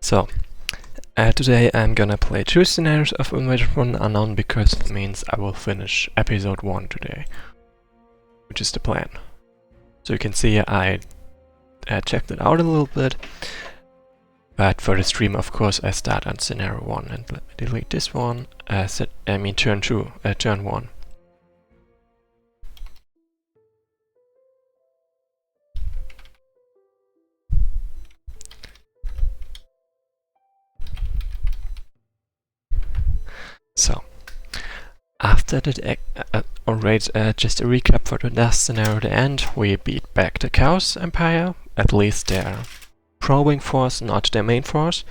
So, today I'm gonna play 2 scenarios of Mistborn Unknown because it means I will finish episode 1 today, which is the plan. So you can see I checked it out a little bit, but for the stream of course I start on scenario 1 and let me delete this one, turn 2, turn 1. So, after the just a recap for the last scenario, the end, we beat back the Chaos Empire, at least their probing force, not their main force,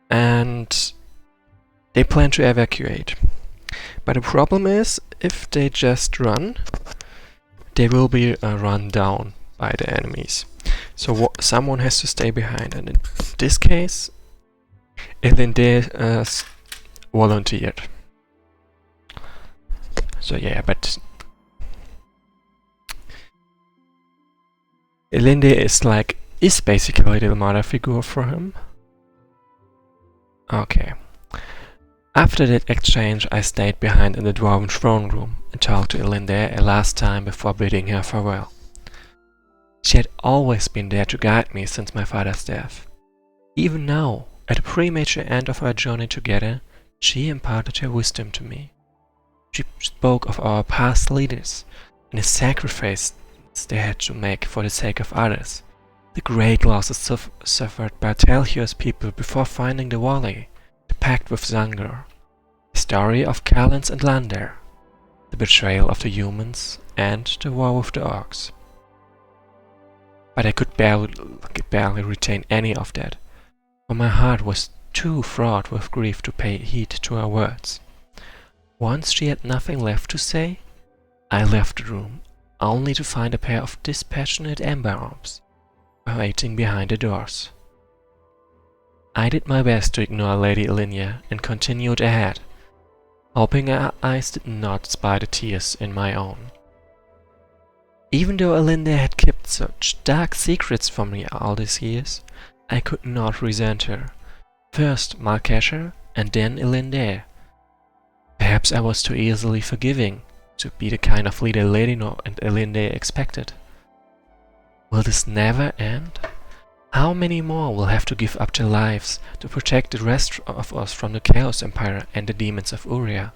and they plan to evacuate. But the problem is, if they just run, they will be run down by the enemies. So someone has to stay behind, and in this case, Elinde volunteered. So yeah, but Elinde is basically the mother figure for him. Okay. After that exchange, I stayed behind in the Dwarven throne room and talked to Elinde a last time before bidding her farewell. She had always been there to guide me since my father's death. Even now, at the premature end of our journey together, she imparted her wisdom to me. She spoke of our past leaders and the sacrifices they had to make for the sake of others, the great losses suffered by Telhur's people before finding the valley, the pact with Zangar, the story of Kalens and Lander, the betrayal of the humans, and the war with the orcs. But I could barely retain any of that, for my heart was too fraught with grief to pay heed to her words. Once she had nothing left to say, I left the room, only to find a pair of dispassionate ember arms waiting behind the doors. I did my best to ignore Lady Elinia and continued ahead, hoping her eyes did not spy the tears in my own. Even though Elinde had kept such dark secrets from me all these years, I could not resent her. First Malkesher and then Elinde. Perhaps I was too easily forgiving to be the kind of leader Ladino and Elinde expected. Will this never end? How many more will have to give up their lives to protect the rest of us from the Chaos Empire and the demons of Uria?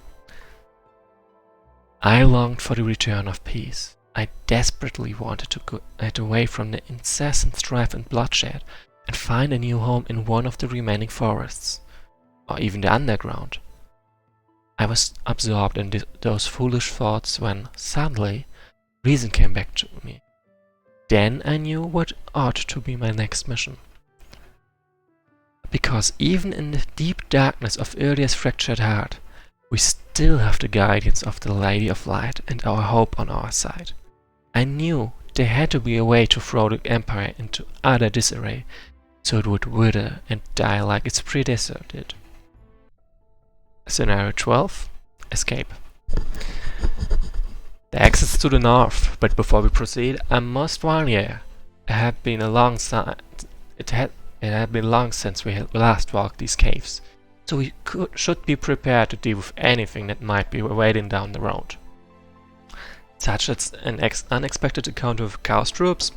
I longed for the return of peace. I desperately wanted to get away from the incessant strife and bloodshed and find a new home in one of the remaining forests, or even the underground. I was absorbed in those foolish thoughts when, suddenly, reason came back to me. Then I knew what ought to be my next mission. Because even in the deep darkness of Uria's fractured heart, we still have the guidance of the Lady of Light and our hope on our side. I knew there had to be a way to throw the Empire into utter disarray, so it would wither and die like its predecessor did. Scenario 12. Escape. The exit's to the north, but before we proceed, I must warn you. It had been long since we had last walked these caves, so we should be prepared to deal with anything that might be waiting down the road. Such as an unexpected encounter with Chaos troops.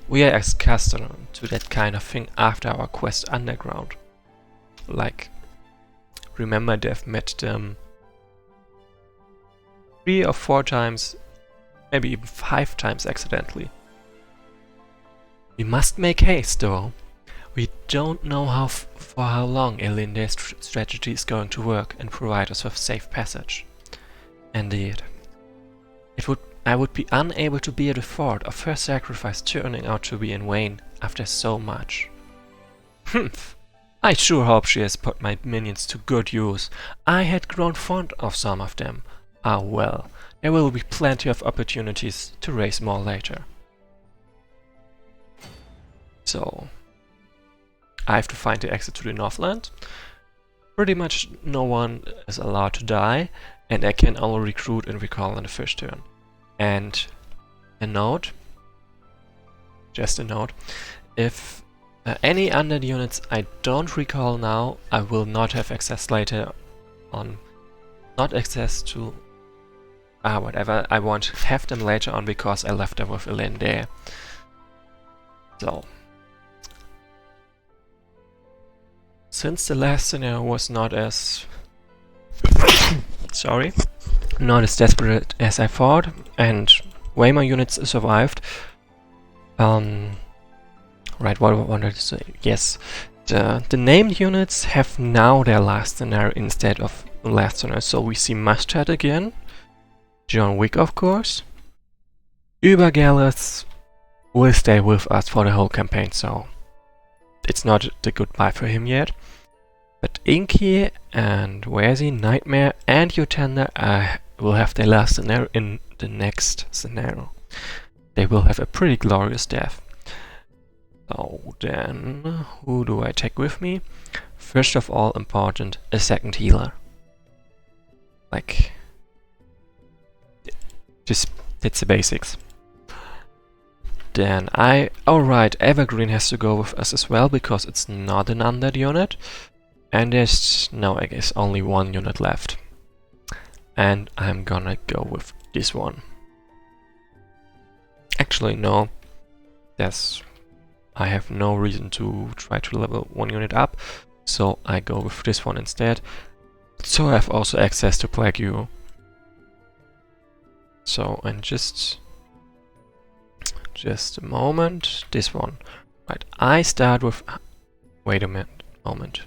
We are accustomed to that kind of thing after our quest underground. Remember they've met them 3 or 4 times, maybe even 5 times accidentally. We must make haste though. We don't know for how long Elinde's strategy is going to work and provide us with safe passage. Indeed. I would be unable to bear the thought of her sacrifice turning out to be in vain after so much. Humph! I sure hope she has put my minions to good use. I had grown fond of some of them. Ah well, there will be plenty of opportunities to raise more later. So, I have to find the exit to the Northland. Pretty much no one is allowed to die, and I can only recruit and recall on the first turn. And a note, just a note, if Any undead units I don't recall now, I will not have access later on. Not access to... whatever, I won't have them later on because I left them with Elaine there. So... Since the last scenario was not as... sorry. Not as desperate as I thought, and way more units survived. Right, what I wanted to say. Yes, the named units have now their last scenario instead of last scenario. So we see Mustard again, John Wick of course. Übergallus will stay with us for the whole campaign, so it's not the goodbye for him yet. But Inky and Where's Nightmare and Utenda will have their last scenario in the next scenario. They will have a pretty glorious death. So then, who do I take with me? First of all, important, a second healer. Like, just, it's the basics. Then alright, Evergreen has to go with us as well, because it's not an undead unit. And there's now, I guess, only one unit left. And I'm gonna go with this one. Actually, no. I have no reason to try to level one unit up, so I go with this one instead. So I have also access to Plague You. So, and just a moment, this one. Right, I start with... Wait a moment.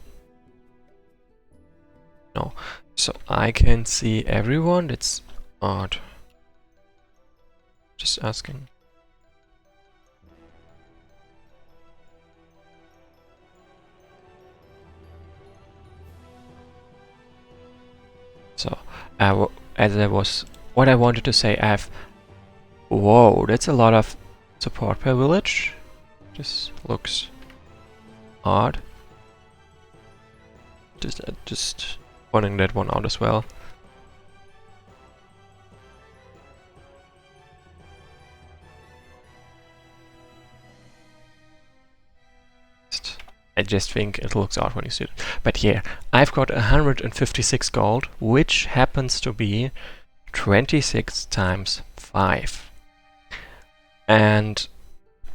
No, so I can see everyone, that's odd. Just asking. So, what I wanted to say, whoa, that's a lot of support per village. This looks odd. Just pointing that one out as well. I just think it looks odd when you see it. But yeah, I've got 156 gold, which happens to be 26 times 5. And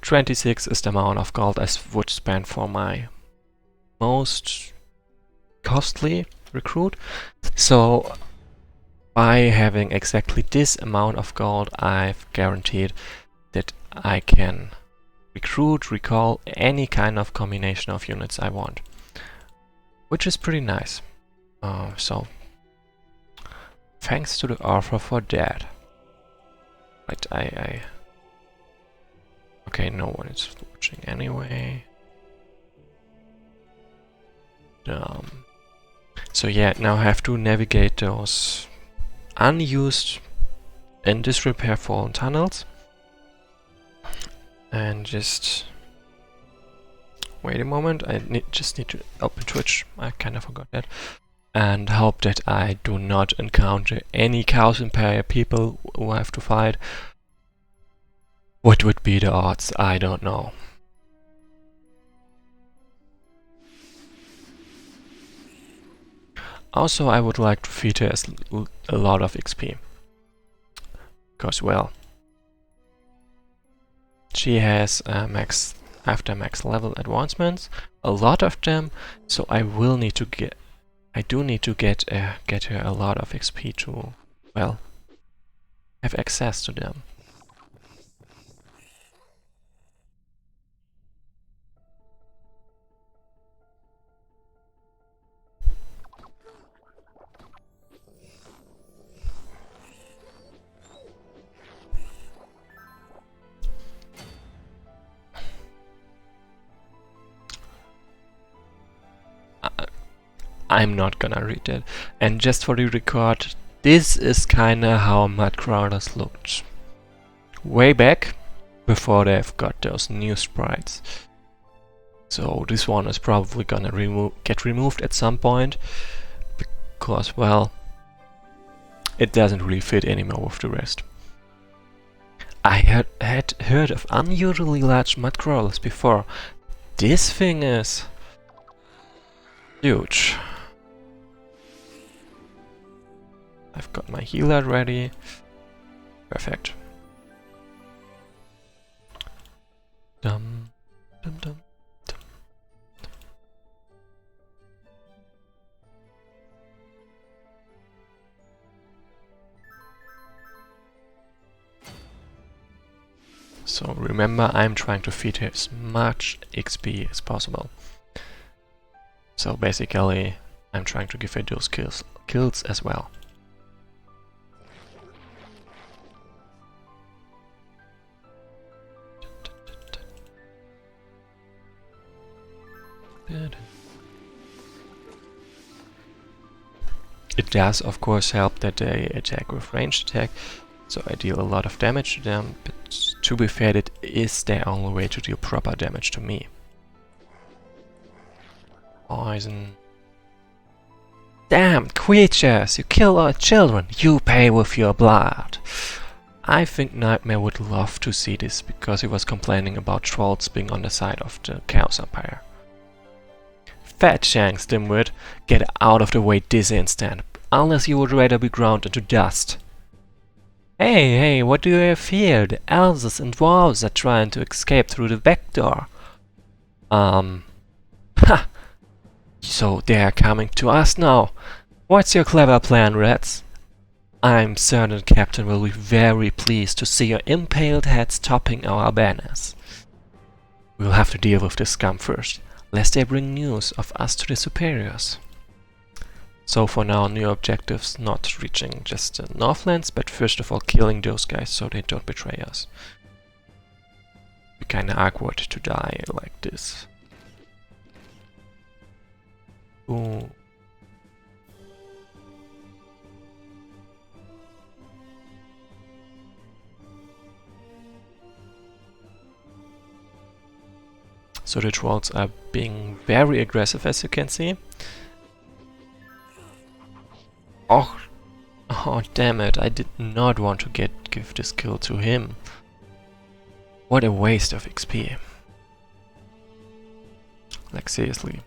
26 is the amount of gold I would spend for my most costly recruit. So by having exactly this amount of gold, I've guaranteed that I can recall any kind of combination of units I want, which is pretty nice. So thanks to the Arthur for that. Right, okay, no one is watching anyway. So yeah, now I have to navigate those unused and disrepair fallen tunnels. And just wait a moment, just need to open Twitch, I kinda forgot that. And hope that I do not encounter any Chaos Imperial people who I have to fight. What would be the odds? I don't know. Also, I would like to feed her a lot of XP. Because, well, she has max level advancements, a lot of them, so I do need to get her a lot of XP to, well, have access to them. I'm not gonna read that. And just for the record, this is kinda how Mudcrawlers looked way back, before they've got those new sprites. So this one is probably gonna get removed at some point, because, well, it doesn't really fit anymore with the rest. I had heard of unusually large Mudcrawlers before, this thing is huge. I've got my healer ready. Perfect. Dum, dum, dum, dum. So remember, I'm trying to feed her as much XP as possible. So basically, I'm trying to give her those kills as well. It does, of course, help that they attack with ranged attack, so I deal a lot of damage to them, but to be fair, it is their only way to deal proper damage to me. Poison. Damn creatures! You kill our children! You pay with your blood! I think Nightmare would love to see this, because he was complaining about trolls being on the side of the Chaos Empire. Fat shanks, dimwit! Get out of the way this instant, unless you would rather be ground into dust. Hey, what do you have here? The elves and dwarves are trying to escape through the back door. Ha! So they are coming to us now. What's your clever plan, rats? I'm certain the captain will be very pleased to see your impaled heads topping our banners. We'll have to deal with this scum first, lest they bring news of us to the superiors. So for now, new objectives not reaching just the Northlands, but first of all killing those guys so they don't betray us. Be kinda awkward to die like this. Ooh. So the trolls are being very aggressive, as you can see. Oh damn it, I did not want to give this kill to him. What a waste of XP. Like seriously.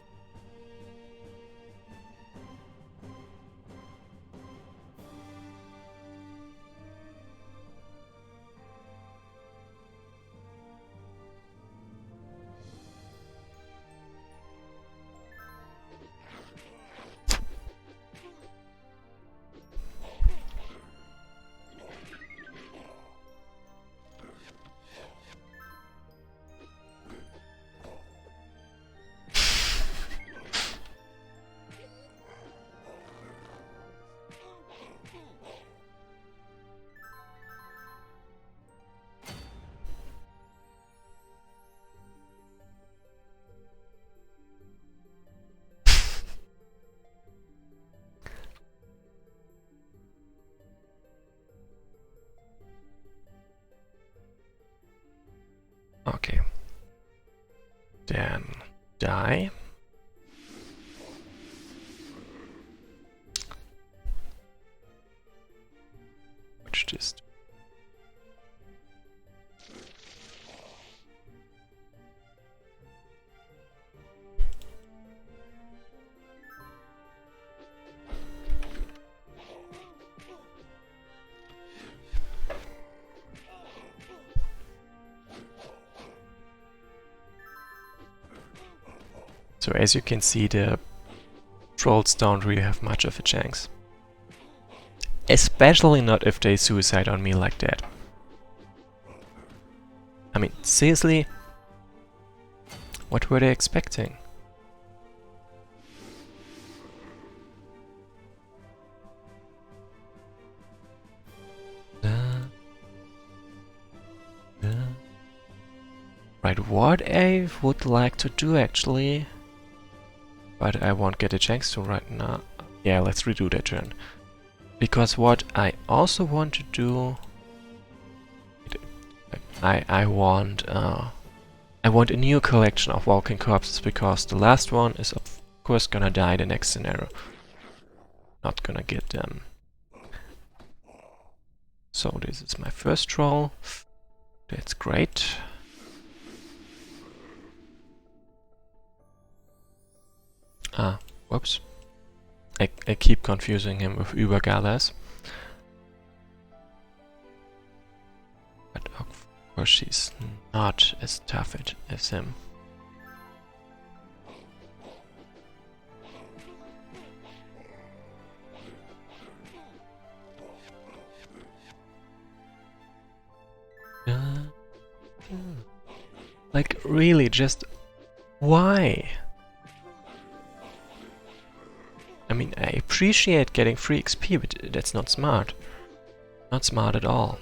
Okay. Then die. Watch this. So as you can see, the trolls don't really have much of a chance. Especially not if they suicide on me like that. I mean, seriously? What were they expecting? Right, what I would like to do actually, but I won't get a chance to right now. Yeah, let's redo that turn. Because what I also want to do, I want a new collection of walking corpses, because the last one is of course gonna die the next scenario. Not gonna get them. So this is my first troll. That's great. Whoops. I keep confusing him with Übergalas. But of course she's not as tough as him. Like, really, just why? I mean, I appreciate getting free XP, but that's not smart. Not smart at all.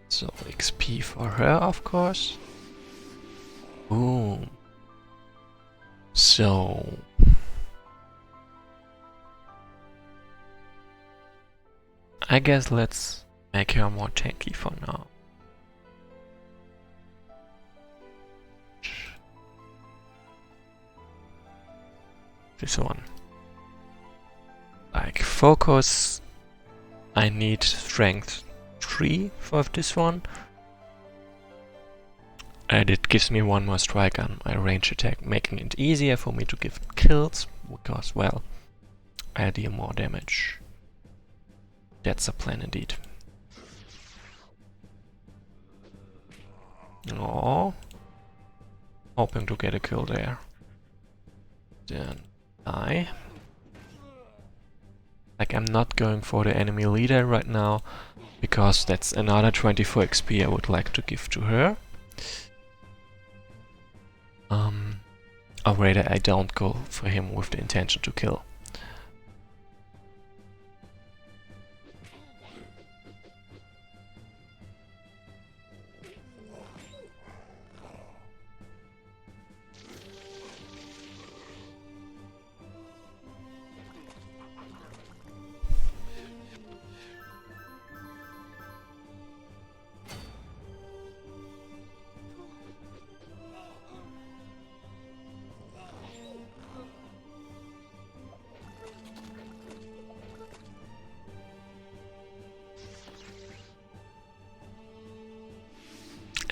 So XP for her, of course. Boom. So I guess let's make her more tanky for now. This one. Like focus, I need strength 3 for this one. And it gives me one more strike on my range attack, making it easier for me to give kills, because, well, I deal more damage. That's a plan indeed. Oh, hoping to get a kill there. Then die. Like, I'm not going for the enemy leader right now, because that's another 24 XP I would like to give to her. Or rather, I don't go for him with the intention to kill.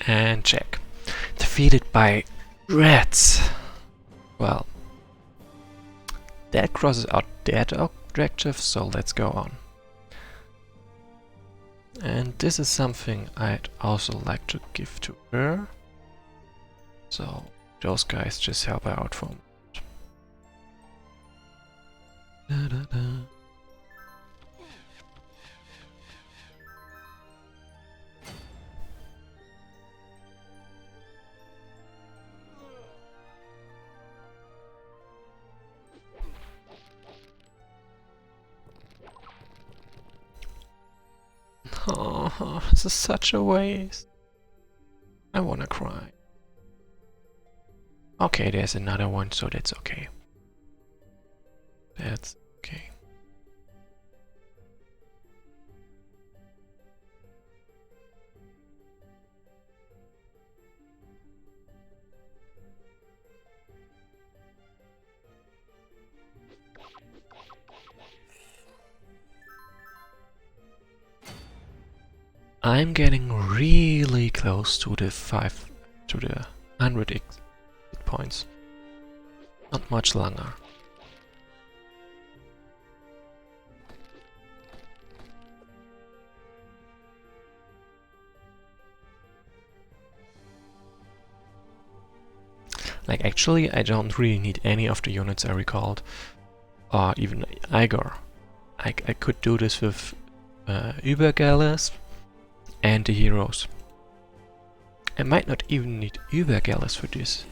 And check. Defeated by rats. Well, that crosses out that objective, so let's go on. And this is something I'd also like to give to her. So those guys just help her out for a moment. Oh, this is such a waste. I wanna cry. Okay, there's another one, so that's okay. That's okay. I'm getting really close to the 100 hit points. Not much longer. Like, actually, I don't really need any of the units I recalled, or even Igor. I could do this with Übergalas and the heroes. I might not even need Übergalas for this,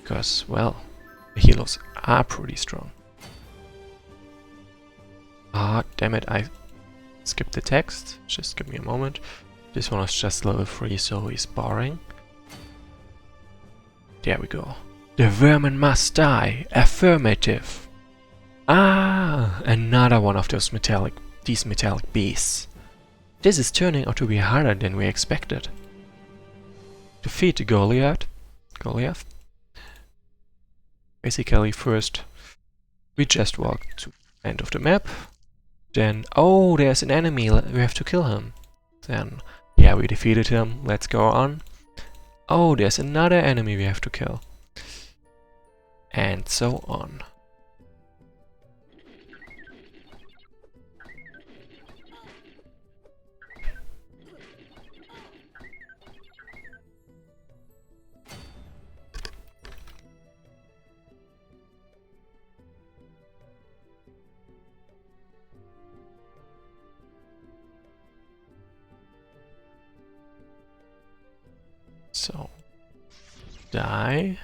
because, well, The healers are pretty strong. Ah, damn it, I skipped the text. Just give me a moment. This one is just level 3, so he's boring. There we go. The vermin must die. Affirmative. Ah, another one of these metallic beasts. This is turning out to be harder than we expected. Defeat the Goliath. Basically, first we just walk to the end of the map. Then, oh, there's an enemy. We have to kill him. Then, yeah, we defeated him. Let's go on. Oh, there's another enemy we have to kill. And so on. So, die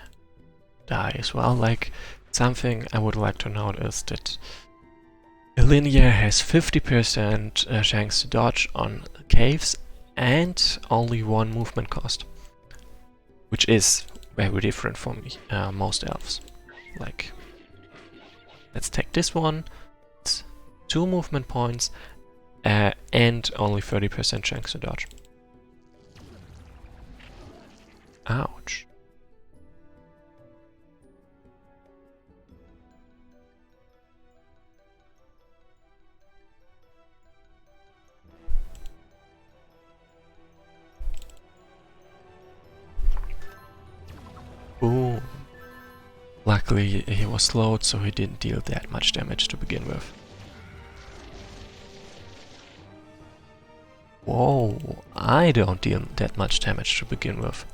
as well. Like, something I would like to note is that Linear has 50% chance to dodge on caves and only 1 movement cost, which is very different from most elves. Like, let's take this one. It's 2 movement points and only 30% chance to dodge. Ouch. Boom. Luckily he was slowed, so he didn't deal that much damage to begin with. Whoa, I don't deal that much damage to begin with.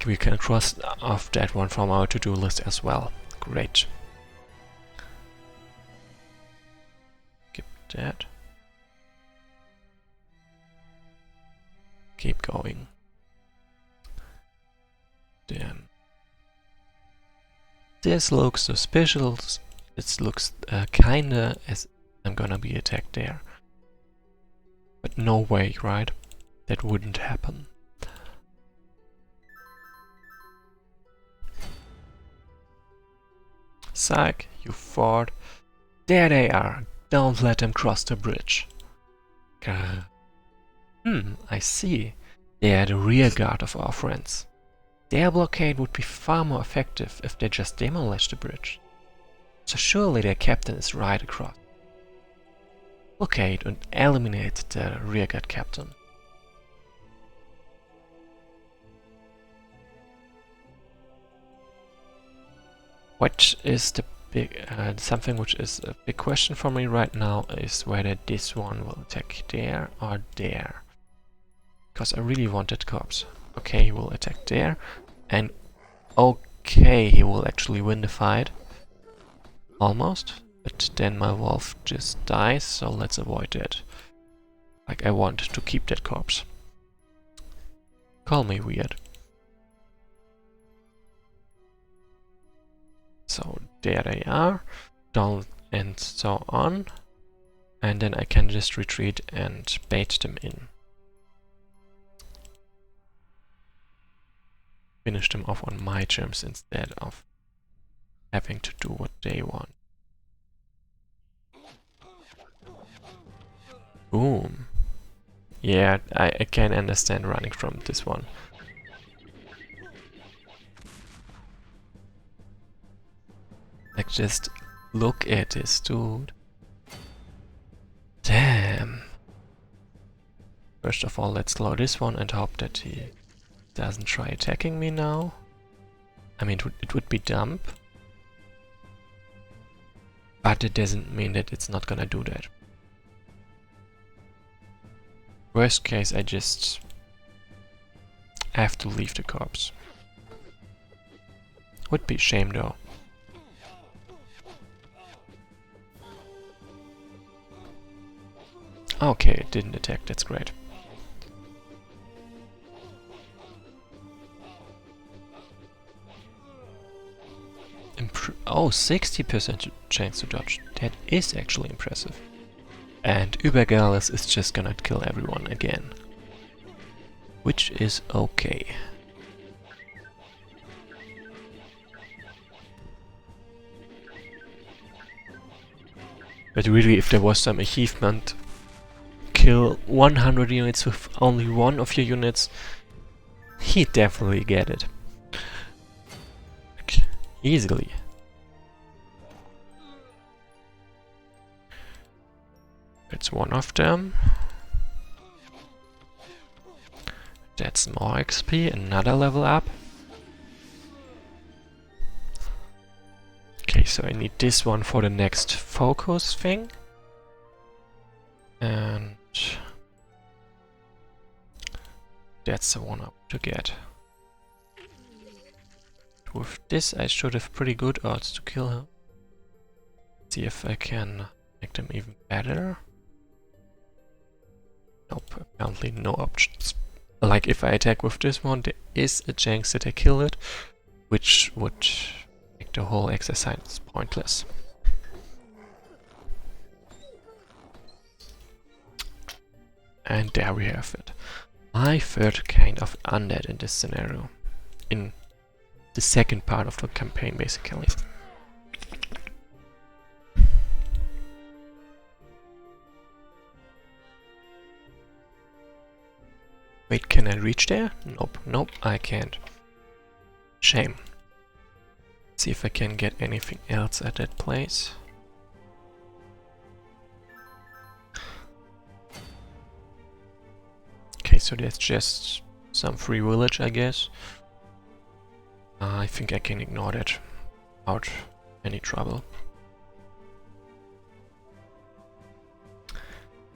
We can cross off that one from our to-do list as well. Great. Skip that. Keep going. Then this looks suspicious. It looks kinda as I'm gonna be attacked there. But no way, right? That wouldn't happen. Psych, you fart. There they are. Don't let them cross the bridge. I see. They are the rear guard of our friends. Their blockade would be far more effective if they just demolished the bridge. So surely their captain is right across. Blockade and eliminate the rearguard captain. What is the big something which is a big question for me right now is whether this one will attack there or there. Because I really want that corpse. Okay, he will attack there, and okay, he will actually win the fight. Almost, but then my wolf just dies, so let's avoid that. Like, I want to keep that corpse. Call me weird. So there they are, down and so on, and then I can just retreat and bait them in. Finish them off on my terms instead of having to do what they want. Boom. Yeah, I can understand running from this one. Like, just look at this dude. Damn. First of all, let's slow this one and hope that he doesn't try attacking me now. I mean, it would be dumb. But it doesn't mean that it's not gonna do that. Worst case, I just have to leave the corpse. Would be a shame though. Okay, it didn't attack, that's great. Oh, 60% chance to dodge. That is actually impressive. And Übergales is just gonna kill everyone again. Which is okay. But really, if there was some achievement, kill 100 units with only one of your units, he'd definitely get it. Like, easily. That's one of them. That's more XP, another level up. Okay, so I need this one for the next focus thing. And that's the one up to get. With this I should have pretty good odds to kill her. See if I can make them even better. Nope, apparently no options. Like if I attack with this one, there is a chance that I kill it, which would make the whole exercise pointless. And there we have it. My third kind of undead in this scenario. In the second part of the campaign, basically. Wait, can I reach there? Nope, nope, I can't. Shame. See if I can get anything else at that place. Okay, so that's just some free village, I guess. I think I can ignore that without any trouble.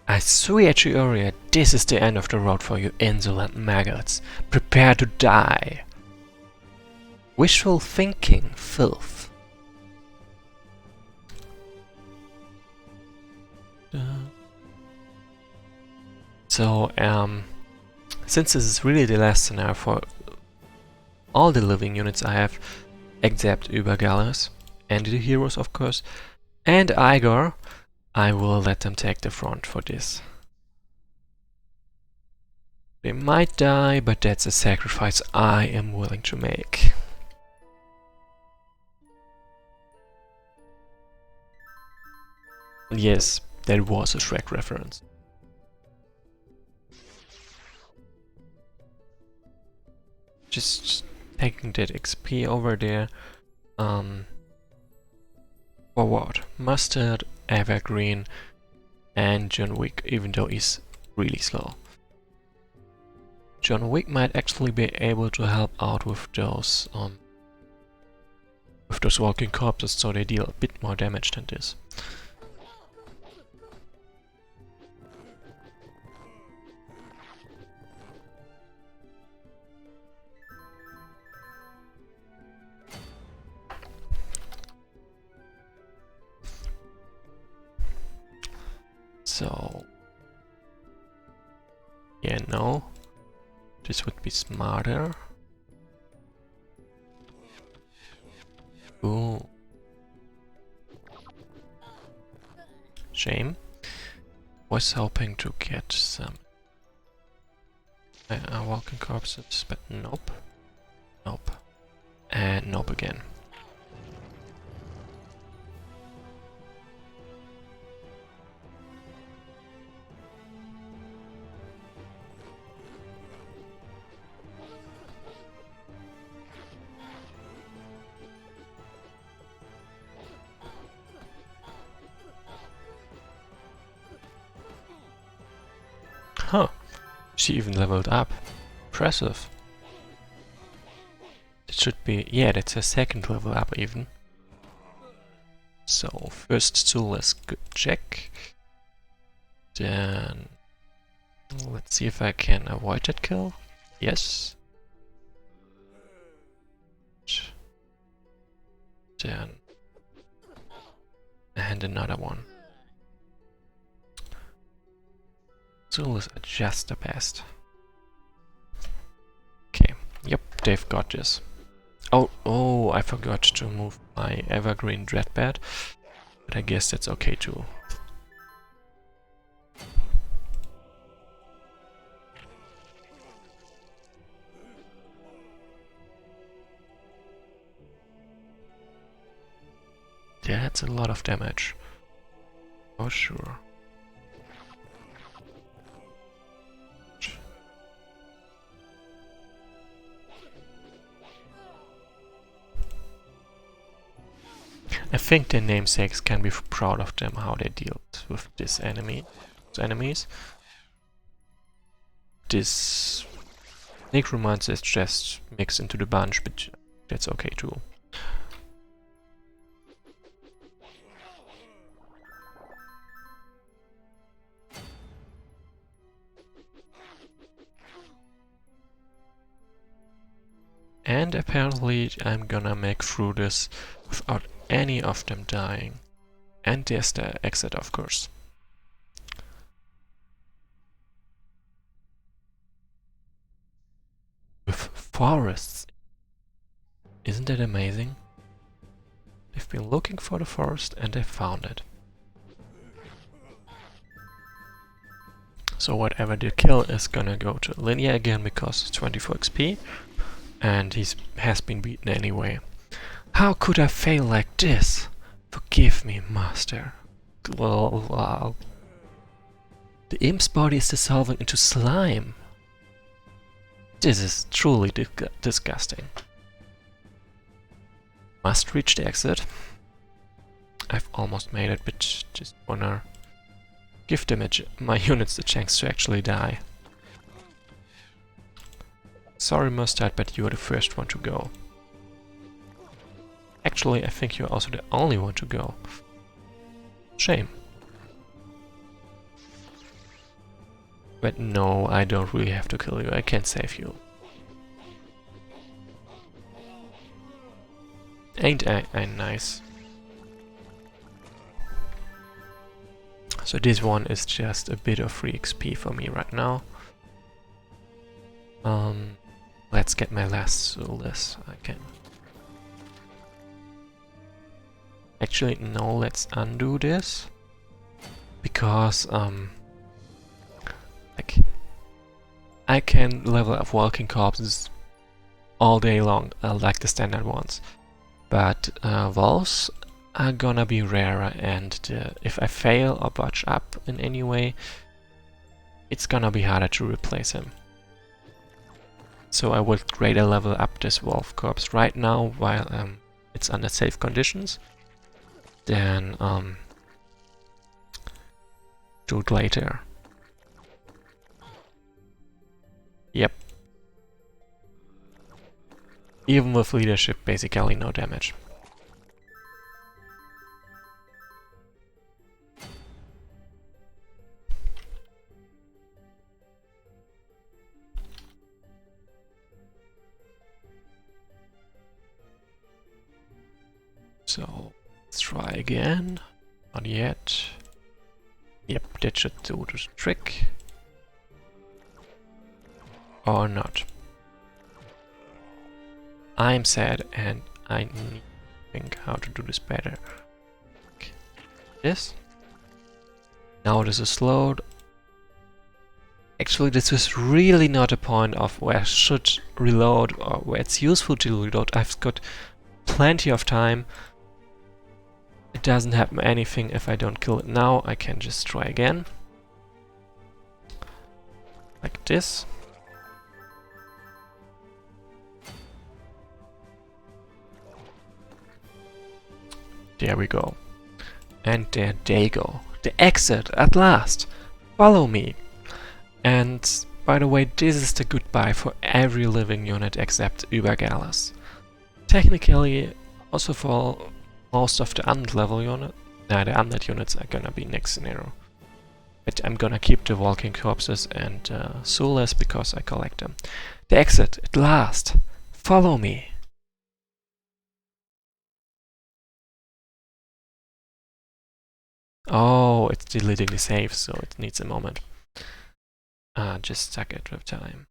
I swear to you, Uriah, this is the end of the road for you insolent maggots. Prepare to die. Wishful thinking, filth. So, since this is really the last scenario for all the living units I have, except Übergales and the heroes, of course, and Igor, I will let them take the front for this. They might die, but that's a sacrifice I am willing to make. Yes, that was a Shrek reference. Just taking that XP over there. Forward. Mustard, Evergreen, and John Wick, even though he's really slow. John Wick might actually be able to help out with those walking corpses, so they deal a bit more damage than this. So, yeah, no, this would be smarter. Ooh. Shame. Was hoping to get some walking corpses, but nope. Nope. And nope again. Huh, she even leveled up. Impressive. It should be, yeah, that's a second level up even. So, first tool is good check. Then, let's see if I can avoid that kill. Yes. Then, and another one. Tools are just the best. Okay, yep, they've got this. Oh, I forgot to move my evergreen dreadbed, but I guess that's okay too. Yeah, that's a lot of damage. For sure. I think their namesakes can be proud of them, how they deal with this enemies. This necromancer is just mixed into the bunch, but that's okay too. And apparently I'm gonna make through this without any of them dying. And there's the exit, of course. With forests. Isn't that amazing? They've been looking for the forest and they found it. So whatever the kill is gonna go to Linear again because it's 24 XP. And he has been beaten anyway. How could I fail like this? Forgive me, master. Wow. The imp's body is dissolving into slime. This is truly disgusting. Must reach the exit. I've almost made it, but just wanna give them my units the chance to actually die. Sorry, Mustard, but you are the first one to go. Actually, I think you're also the only one to go. Shame. But no, I don't really have to kill you. I can save you. Ain't I nice? So this one is just a bit of free XP for me right now. Let's get my last soulless. I can. Actually, no, let's undo this. Because, like, I can level up walking corpses all day long, like the standard ones. But walls are gonna be rarer, and if I fail or botch up in any way, it's gonna be harder to replace him. So I would rather level up this wolf corpse right now while it's under safe conditions, than do it later. Yep. Even with leadership, basically no damage. So, let's try again. Not yet. Yep, that should do the trick. Or not. I'm sad and I need to think how to do this better. Like this. Now this is slowed. Actually, this is really not a point of where I should reload or where it's useful to reload. I've got plenty of time. It doesn't happen anything if I don't kill it now. I can just try again. Like this. There we go. And there they go. The exit, at last! Follow me! And, by the way, this is the goodbye for every living unit except Übergallus. Technically, also for most of the unlevel unit, the undead units are gonna be next scenario. But I'm gonna keep the walking corpses and soulless because I collect them. The exit, at last! Follow me! Oh, it's deleting the save, so it needs a moment. Just suck it with time.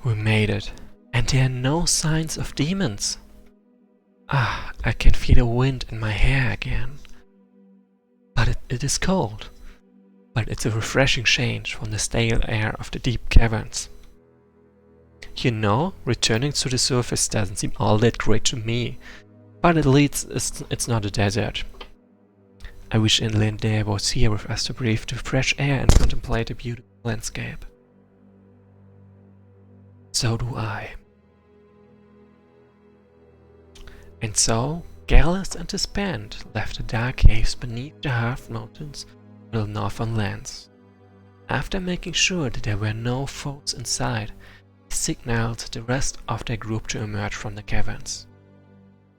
We made it, and there are no signs of demons. Ah, I can feel the wind in my hair again. But it is cold. But it's a refreshing change from the stale air of the deep caverns. You know, returning to the surface doesn't seem all that great to me, but at least it's not a desert. I wish Inlander was here with us to breathe the fresh air and contemplate the beautiful landscape. So do I. And so, Gallus and his band left the dark caves beneath the Half Mountains in the northern lands. After making sure that there were no foes inside, they signaled the rest of their group to emerge from the caverns.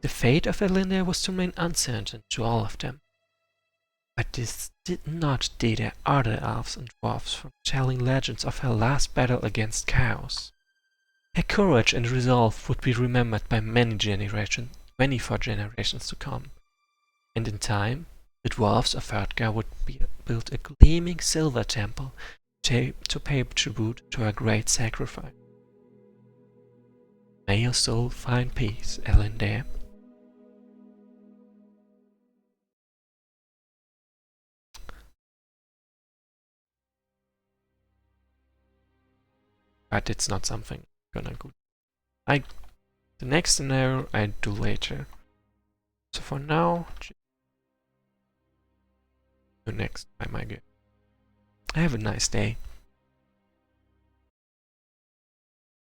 The fate of Elinda was to remain uncertain to all of them. But this did not deter other elves and dwarfs from telling legends of her last battle against chaos. Her courage and resolve would be remembered by many for generations to come, and in time, the dwarfs of Erdgar would build a gleaming silver temple to pay tribute to her great sacrifice. May your soul find peace, Elinda. But it's not something I'm gonna go. The next scenario I do later. So for now, the next time I get. Have a nice day.